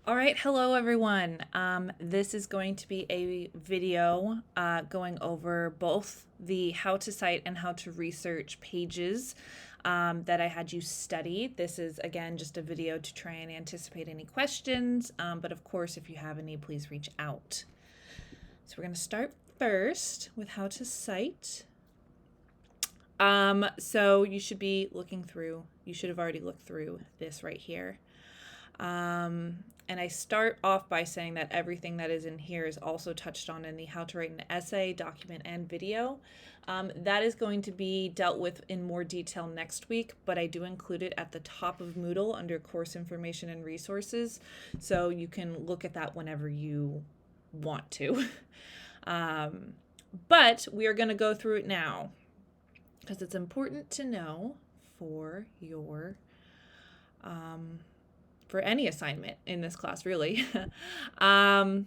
All right, hello everyone. This is going to be a video going over both the how to cite and how to research pages that I had you study. This is again just a video to try and anticipate any questions, but of course, if you have any, please reach out. So we're going to start first with how to cite. So you should be looking through, you should have already looked through this right here. And I start off by saying that everything that is in here is also touched on in the how to write an essay, document, and video. That is going to be dealt with in more detail next week, but I do include it at the top of Moodle under course information and resources. So you can look at that whenever you want to. But we are going to go through it now because it's important to know for your for any assignment in this class, really. So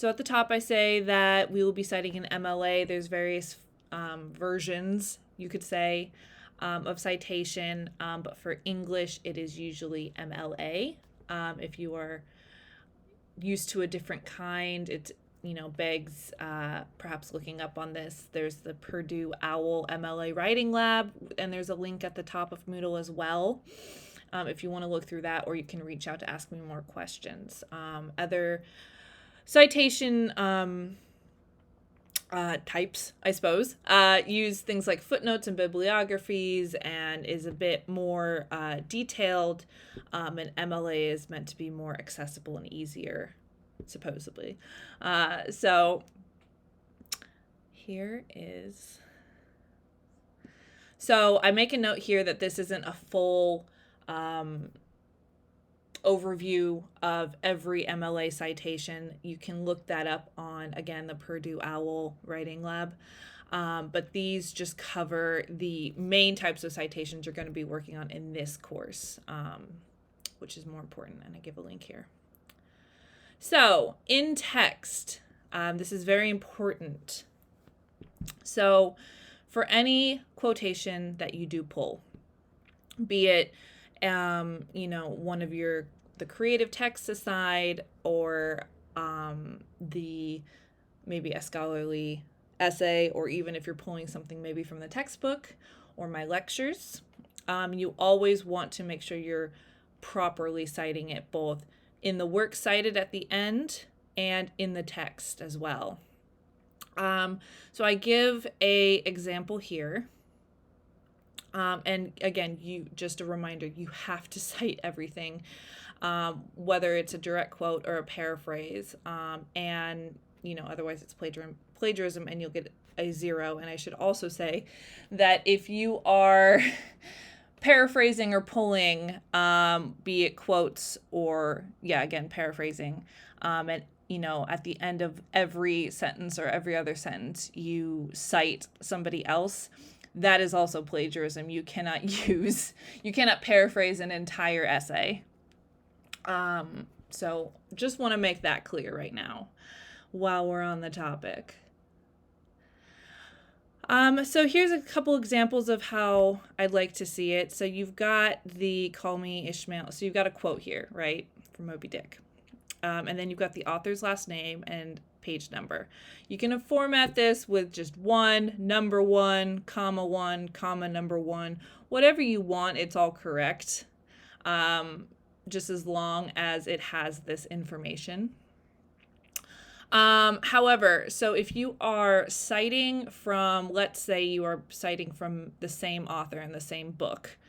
at the top, I say that we will be citing an MLA. There's various versions, you could say, of citation, but for English, it is usually MLA. If you are used to a different kind, it begs perhaps looking up on this. There's the Purdue OWL MLA Writing Lab, and there's a link at the top of Moodle as well. If you want to look through that, or you can reach out to ask me more questions. Other citation types, I suppose, use things like footnotes and bibliographies and is a bit more detailed, and MLA is meant to be more accessible and easier, supposedly. So here is... So I make a note here that this isn't a full overview of every MLA citation. You can look that up on, again, the Purdue OWL Writing Lab. But these just cover the main types of citations you're going to be working on in this course, which is more important, and I give a link here. So, in text, this is very important. So, for any quotation that you do pull, be it one of the creative texts aside, or maybe a scholarly essay, or even if you're pulling something maybe from the textbook or my lectures, you always want to make sure you're properly citing it both in the work cited at the end and in the text as well. So I give a example here. And again, just a reminder, you have to cite everything, whether it's a direct quote or a paraphrase, and otherwise it's plagiarism, and you'll get a 0. And I should also say that if you are paraphrasing or pulling, be it quotes or paraphrasing, and at the end of every sentence or every other sentence, you cite somebody else, that is also plagiarism. You cannot paraphrase an entire essay. So just want to make that clear right now while we're on the topic. So here's a couple examples of how I'd like to see it. So you've got the Call Me Ishmael. So you've got a quote here, right, from Moby Dick. And then you've got the author's last name and page number. You can format this with just number 1, comma 1, comma number 1, whatever you want. It's all correct, just as long as it has this information. However, so if you are citing from, let's say you are citing from the same author in the same book,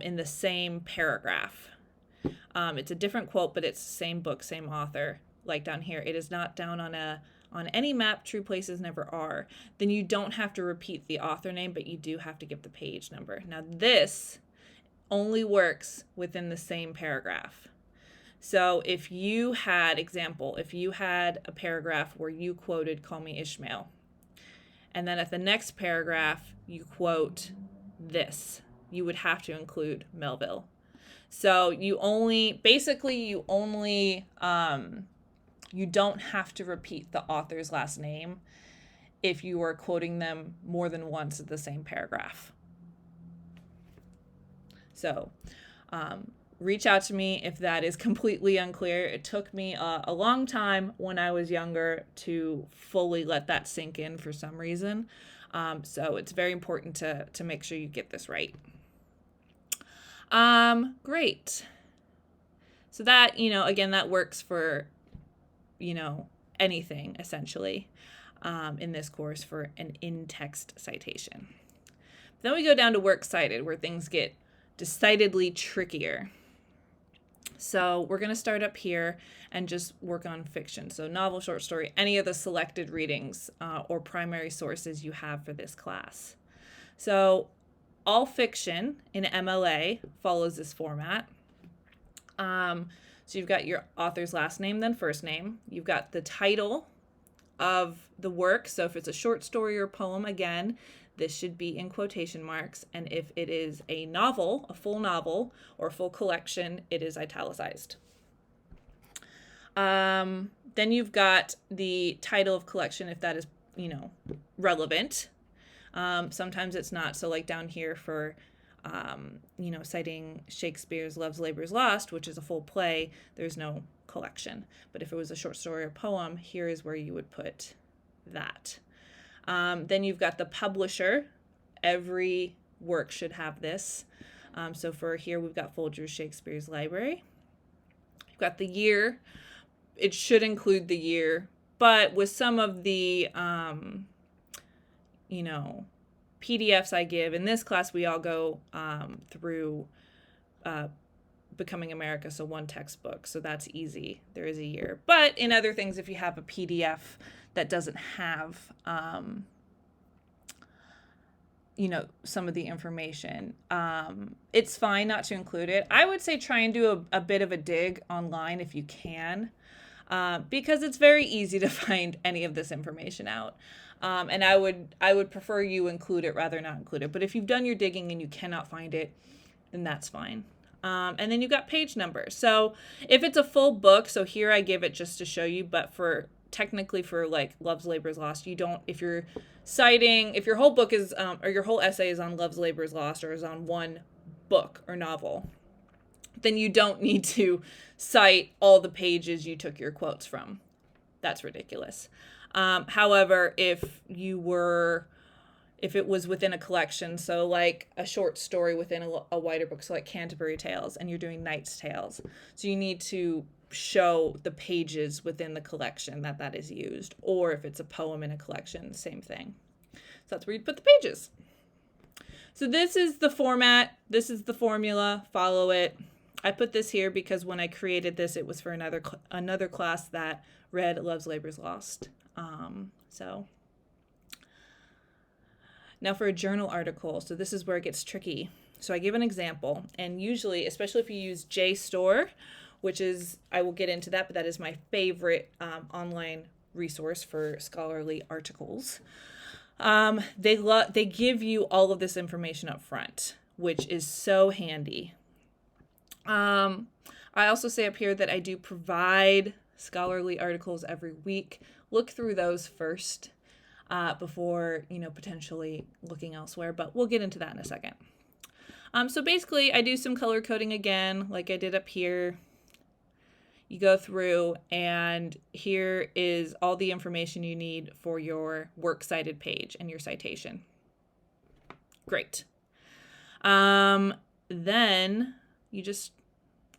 in the same paragraph, it's a different quote, but it's the same book, same author. Like down here, it is not down on any map, true places never are. Then you don't have to repeat the author name, but you do have to give the page number. Now this only works within the same paragraph. So if you had a paragraph where you quoted Call Me Ishmael, and then at the next paragraph you quote this, you would have to include Melville. So you don't have to repeat the author's last name if you are quoting them more than once in the same paragraph. So reach out to me if that is completely unclear. It took me a long time when I was younger to fully let that sink in for some reason. So it's very important to make sure you get this right. Great. So that, again, that works for, anything essentially in this course for an in-text citation. Then we go down to works cited, where things get decidedly trickier. So we're going to start up here and just work on fiction. So novel, short story, any of the selected readings or primary sources you have for this class. So all fiction in MLA follows this format. So you've got your author's last name, then first name. You've got the title of the work. So if it's a short story or poem, again, this should be in quotation marks. And if it is a novel, a full novel or a full collection, it is italicized. Then you've got the title of collection, if that is, relevant. Sometimes it's not. So like down here for, citing Shakespeare's Love's Labour's Lost, which is a full play, there's no collection. But if it was a short story or poem, here is where you would put that. Then you've got the publisher. Every work should have this. So for here, we've got Folger's Shakespeare's Library. You've got the year. It should include the year, but with some of the, PDFs I give in this class, we all go through Becoming America, so one textbook, so that's easy. There is a year. But in other things, if you have a PDF that doesn't have, some of the information, it's fine not to include it. I would say try and do a bit of a dig online if you can, because it's very easy to find any of this information out. And I would prefer you include it rather not include it. But if you've done your digging and you cannot find it, then that's fine. And then you've got page numbers. So if it's a full book, so here I give it just to show you, but technically for like Love's Labour's Lost, you don't, if you're citing, if your whole book is, or your whole essay is on Love's Labour's Lost or is on one book or novel, then you don't need to cite all the pages you took your quotes from. That's ridiculous. However, if it was within a collection, so like a short story within a wider book, so like Canterbury Tales, and you're doing Knight's Tales, so you need to show the pages within the collection that is used, or if it's a poem in a collection, same thing. So that's where you put the pages. So this is the format, this is the formula, follow it. I put this here because when I created this, it was for another class that read Love's Labour's Lost. So now for a journal article, so this is where it gets tricky. So I give an example, and usually, especially if you use JSTOR, which is, I will get into that, but that is my favorite online resource for scholarly articles. They give you all of this information up front, which is so handy. I also say up here that I do provide scholarly articles every week. Look through those first before, potentially looking elsewhere, but we'll get into that in a second. So basically, I do some color coding again, like I did up here. You go through, and here is all the information you need for your works cited page and your citation. Great. Then you just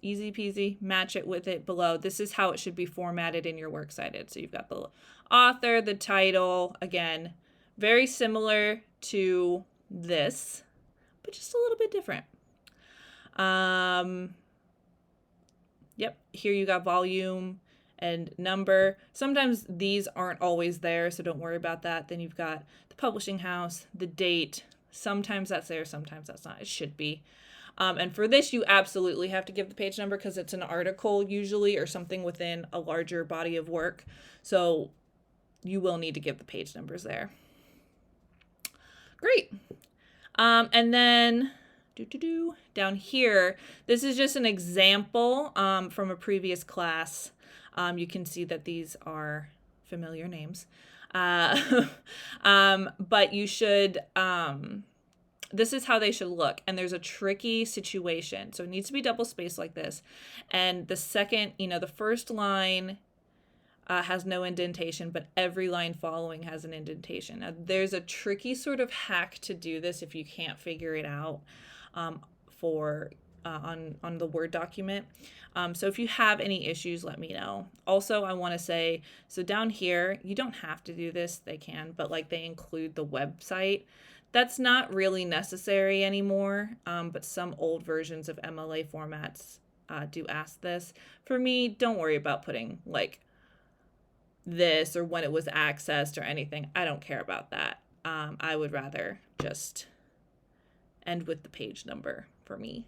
easy peasy match it with it below. This is how it should be formatted in your works cited. So you've got the author, the title, again, very similar to this, but just a little bit different. Yep, here you got volume and number. Sometimes these aren't always there, so don't worry about that. Then you've got the publishing house, the date. Sometimes that's there, sometimes that's not. It should be. And for this, you absolutely have to give the page number because it's an article usually or something within a larger body of work. So you will need to give the page numbers there. Great. And then down here, this is just an example from a previous class. You can see that these are familiar names. But you should this is how they should look. And there's a tricky situation. So it needs to be double spaced like this. And the second, the first line has no indentation, but every line following has an indentation. Now, there's a tricky sort of hack to do this if you can't figure it out on the Word document. So if you have any issues, let me know. Also, I want to say, so down here, you don't have to do this. They can, but like they include the website. That's not really necessary anymore, but some old versions of MLA formats do ask this. For me, don't worry about putting like this or when it was accessed or anything. I don't care about that. I would rather just end with the page number for me.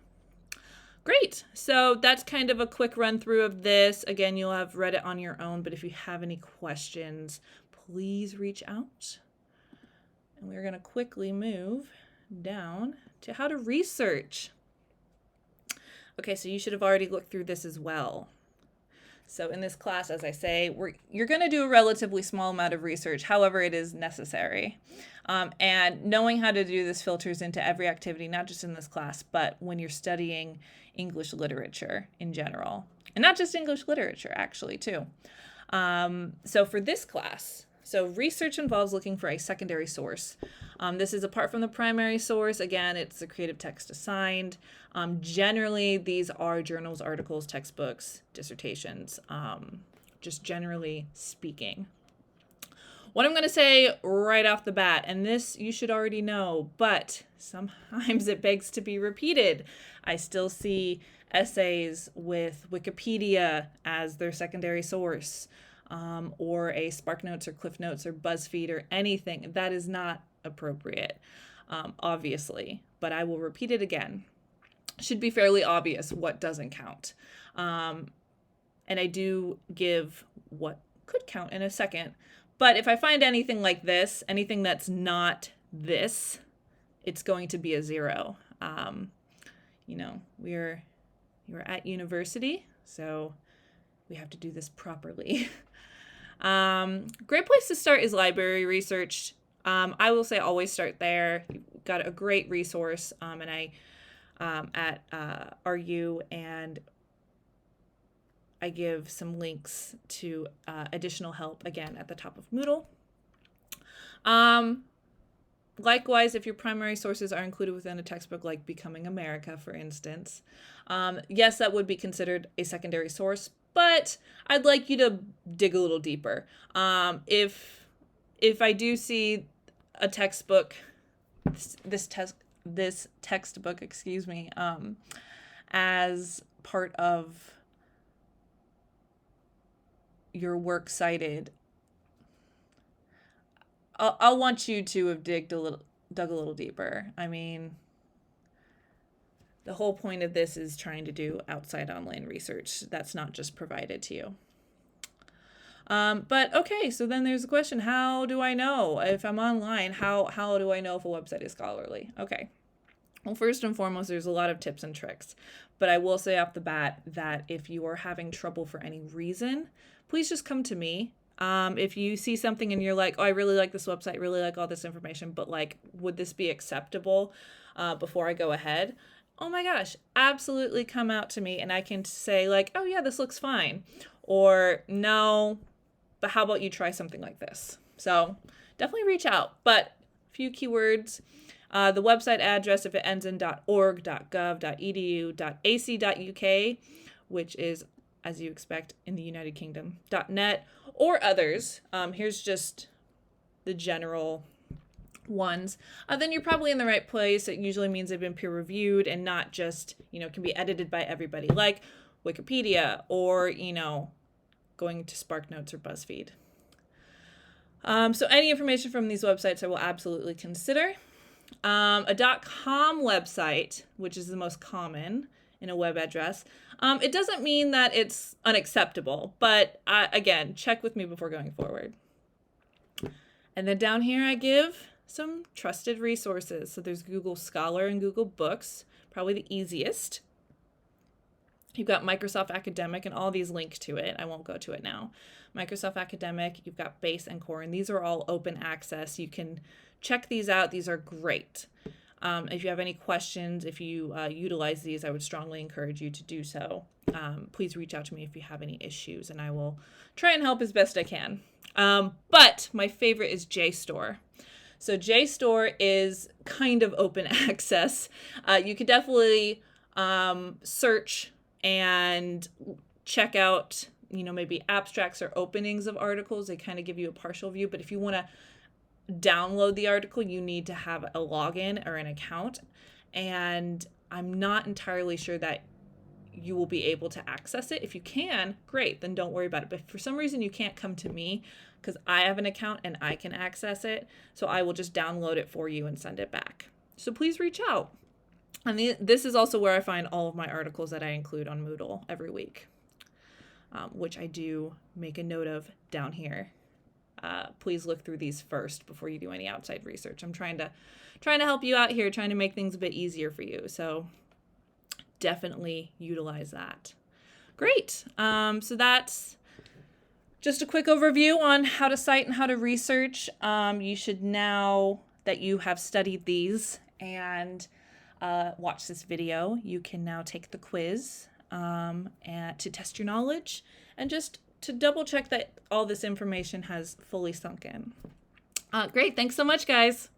Great. So that's kind of a quick run through of this. Again, you'll have read it on your own, but if you have any questions, please reach out. And we're going to quickly move down to how to research. Okay, so you should have already looked through this as well. So in this class, as I say, you're going to do a relatively small amount of research. However, it is necessary. And knowing how to do this filters into every activity, not just in this class, but when you're studying English literature in general. And not just English literature, actually, too. So for this class, so research involves looking for a secondary source. This is apart from the primary source. Again, it's the creative text assigned. Generally, these are journals, articles, textbooks, dissertations, just generally speaking. What I'm going to say right off the bat, and this you should already know, but sometimes it begs to be repeated. I still see essays with Wikipedia as their secondary source, or a SparkNotes or CliffNotes or BuzzFeed or anything. That is not appropriate, obviously, but I will repeat it again. Should be fairly obvious what doesn't count. And I do give what could count in a second. But if I find anything like this, anything that's not this, it's going to be a 0. We're at university, so we have to do this properly. Great place to start is library research. I will say always start there. You've got a great resource, and I at RU, and I give some links to additional help, again, at the top of Moodle. Likewise, if your primary sources are included within a textbook, like Becoming America, for instance, yes, that would be considered a secondary source, but I'd like you to dig a little deeper. If I do see a textbook, this textbook, as part of your works cited, I'll want you to have dug a little deeper. I mean, the whole point of this is trying to do outside online research. That's not just provided to you. But okay, so then there's the question, how do I know if I'm online? How do I know if a website is scholarly? Okay. Well, first and foremost, there's a lot of tips and tricks, but I will say off the bat that if you are having trouble for any reason, please just come to me. If you see something and you're like, oh, I really like this website, really like all this information, but like, would this be acceptable before I go ahead? Oh my gosh, absolutely come out to me and I can say like, oh yeah, this looks fine. Or no, but how about you try something like this? So definitely reach out. But a few keywords. The website address, if it ends in .org, .gov, .edu, .ac.uk, which is, as you expect, in the United Kingdom, .net, or others. Here's just the general ones. Then you're probably in the right place. It usually means they've been peer reviewed and not just, can be edited by everybody, like Wikipedia or, going to SparkNotes or BuzzFeed. So any information from these websites I will absolutely consider. A .com website, which is the most common in a web address, it doesn't mean that it's unacceptable, but again, check with me before going forward. And then down here I give some trusted resources. So there's Google Scholar and Google Books, probably the easiest. You've got Microsoft Academic and all these link to it. I won't go to it now. Microsoft Academic, you've got Base and Core, and these are all open access. You can check these out. These are great. If you have any questions, if you utilize these, I would strongly encourage you to do so. Please reach out to me if you have any issues, and I will try and help as best I can. But my favorite is JSTOR. So JSTOR is kind of open access. You could definitely search and check out, maybe abstracts or openings of articles. They kind of give you a partial view, but if you want to download the article, you need to have a login or an account. And I'm not entirely sure that you will be able to access it. If you can, great, then don't worry about it. But if for some reason you can't come to me, because I have an account and I can access it, so I will just download it for you and send it back. So please reach out. And this is also where I find all of my articles that I include on Moodle every week, which I do make a note of down here. Please look through these first before you do any outside research. I'm trying to help you out here, trying to make things a bit easier for you. So definitely utilize that. Great. So that's just a quick overview on how to cite and how to research. You should, now that you have studied these and watched this video, you can now take the quiz and to test your knowledge and just to double check that all this information has fully sunk in. Great. Thanks so much, guys.